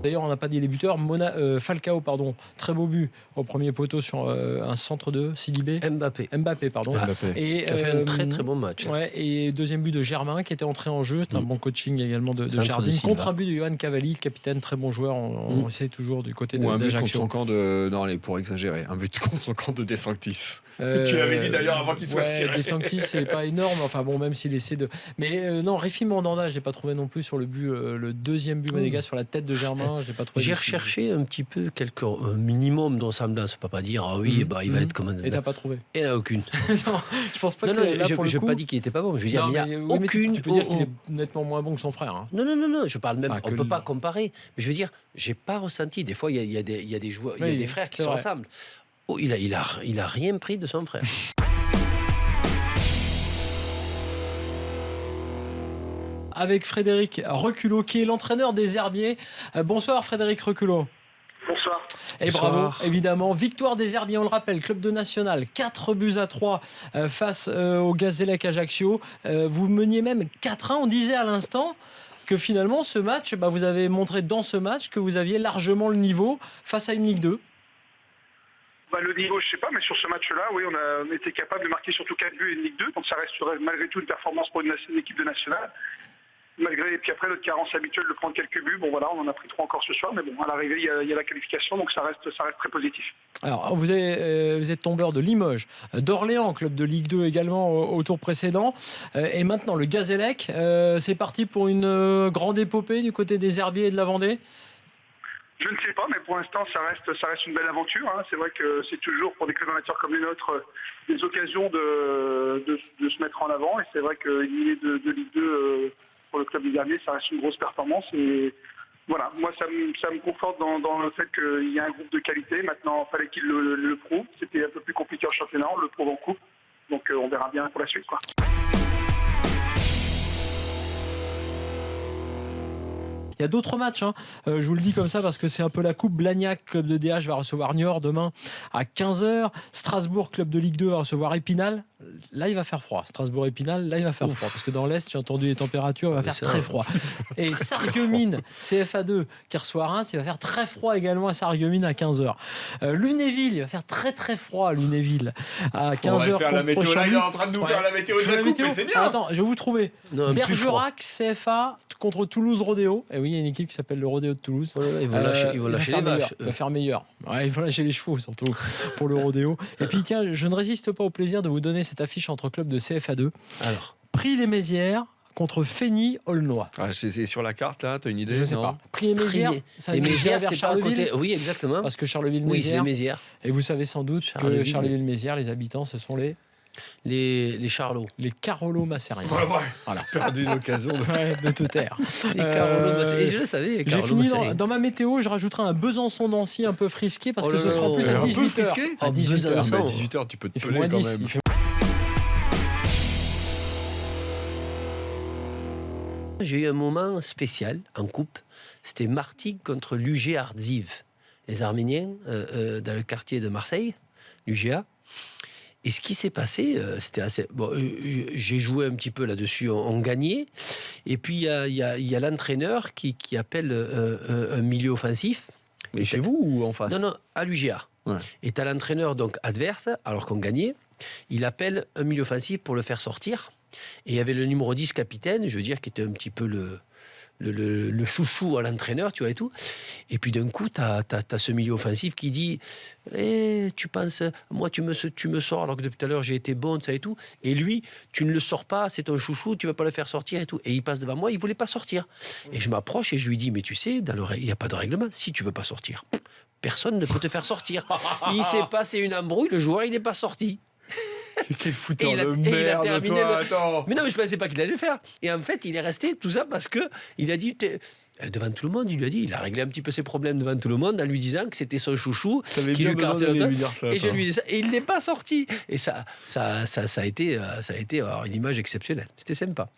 D'ailleurs, on n'a pas dit les buteurs. Falcao, pardon, très beau but au premier poteau sur un centre de Sidibé. Mbappé, pardon. Et qui a fait un très très bon match. Ouais, et deuxième but de Germain qui était entré en jeu. C'est un bon coaching également de Jardim. Contre un but de Johan Cavalli, le capitaine, très bon joueur. On sait toujours du côté d'Ajaccio. Un but contre son camp de... Non, allez, pour exagérer. Un but contre son camp de De Sanctis. Tu l'avais dit d'ailleurs avant qu'il soit tiré. De Sanctis, c'est pas énorme. Enfin bon, même s'il essaie de... Mais non, Réfi Mandanda, je l'ai pas trouvé non plus sur le but, le deuxième but monégasque sur la tête de Germain. Je l'ai pas trouvé. J'ai recherché un petit peu quelques minimum de ressemblance. On peut pas dire il va être comme un... Et t'as pas trouvé? Il n'y en a aucune. Non, je pense pas que là, je n'ai pas dit qu'il était pas bon. Je veux dire, il n'y a aucune. Tu peux dire qu'il est nettement moins bon que son frère. Hein. Non. Je parle même. On ne peut pas comparer. Mais je veux dire, j'ai pas ressenti. Des fois, il y a des joueurs, il y a des frères qui se ressemblent. Oh, il a rien pris de son frère. Avec Frédéric Reculot, qui est l'entraîneur des Herbiers. Bonsoir Frédéric Reculot. Bonsoir. Et bravo, évidemment. Victoire des Herbiers, on le rappelle, club de national, 4-3 face au Gazélec Ajaccio. Vous meniez même 4-1, on disait à l'instant que finalement ce match, vous avez montré dans ce match que vous aviez largement le niveau face à une Ligue 2. Le niveau, je sais pas, mais sur ce match-là, oui, on a été capable de marquer surtout 4 buts et une Ligue 2, donc ça reste malgré tout une performance pour une équipe de nationale. Et puis après notre carence habituelle de prendre quelques buts, on en a pris 3 encore ce soir, mais à l'arrivée il y a la qualification, donc ça reste très positif. Alors vous êtes tombeur de Limoges, d'Orléans, club de Ligue 2 également au tour précédent, et maintenant le Gazélec, c'est parti pour une grande épopée du côté des Herbiers et de la Vendée. Je ne sais pas, mais pour l'instant, ça reste une belle aventure. Hein. C'est vrai que c'est toujours, pour des clubs amateurs comme les nôtres, des occasions de se mettre en avant. Et c'est vrai qu'une lignée de Ligue 2 pour le club des Herbiers, ça reste une grosse performance. Et voilà, moi, ça me conforte dans le fait qu'il y a un groupe de qualité. Maintenant, il fallait qu'il le prouve. C'était un peu plus compliqué en championnat, on le prouve en coupe. Donc, on verra bien pour la suite, quoi. Il y a d'autres matchs, je vous le dis comme ça parce que c'est un peu la coupe. Blagnac, club de DH, va recevoir Niort demain à 15h. Strasbourg, club de Ligue 2, va recevoir Épinal. Là, il va faire froid. Strasbourg-Épinal, là, il va faire froid. Parce que dans l'Est, j'ai entendu les températures, il va faire très froid. Et Sarreguemines, CFA2, qui reçoit Reims, il va faire très froid également à Sarreguemines à 15h. Lunéville, il va faire très très froid à Lunéville à 15h. On va faire la météo. Là, il est en train de nous faire la météo de la coupe, mais c'est bien. Attends, je vais vous trouver. Bergerac, CFA contre Toulouse Rodéo. Et oui, il y a une équipe qui s'appelle le Rodéo de Toulouse. Ils vont lâcher les vaches. Il va faire meilleur. Ouais, ils vont lâcher les chevaux surtout pour le Rodéo. Et puis tiens, je ne résiste pas au plaisir de vous donner cette affiche entre clubs de CFA2. Alors, Prix-les-Mézières contre Fény-Aulnois. C'est sur la carte là, t'as une idée? Je sais pas. Prix-les-Mézières, les Mézières, vers c'est pas à Charleville. côté. Oui, exactement. Parce que Charleville-Mézières. Et vous savez sans doute que Charleville-Mézières, les habitants, ce sont les Charlots. Les Carolo-Massériens. Voilà. Perdu l'occasion de te taire. Les Carolo-Massériens. Et je le savais. J'ai fini dans ma météo, je rajouterai un Besançon-Nancy un peu frisqué parce que ce sera en plus à 18h. À 18h. À 18h, tu peux te peler quand même. J'ai eu un moment spécial en coupe. C'était Martigues contre l'UG Ardziv. Les Arméniens dans le quartier de Marseille, l'UGA. Et ce qui s'est passé, c'était assez... Bon, j'ai joué un petit peu là-dessus, on gagnait. Et puis, il y a l'entraîneur qui appelle un milieu offensif. Mais chez vous ou en face? Non, à l'UGA. Ouais. Et tu as l'entraîneur donc adverse, alors qu'on gagnait. Il appelle un milieu offensif pour le faire sortir. Et il y avait le numéro 10 capitaine, je veux dire, qui était un petit peu le chouchou à l'entraîneur, tu vois, et tout. Et puis d'un coup, t'as ce milieu offensif qui dit tu penses, moi tu me sors alors que depuis tout à l'heure j'ai été bon, ça et tout. Et lui, tu ne le sors pas, c'est ton chouchou, tu vas pas le faire sortir et tout. Et il passe devant moi, il voulait pas sortir. Et je m'approche et je lui dis mais tu sais, il n'y a pas de règlement, si tu veux pas sortir, personne ne peut te faire sortir. Il s'est passé une embrouille, le joueur il n'est pas sorti. Quel fouteur de merde, toi, attends. Mais non, mais je pensais pas qu'il allait le faire. Et en fait, il est resté tout ça parce que il a dit devant tout le monde, il a réglé un petit peu ses problèmes devant tout le monde en lui disant que c'était son chouchou qui lui cassait le temps. Et je lui ai dit ça, et il n'est pas sorti. Et ça a été une image exceptionnelle. C'était sympa.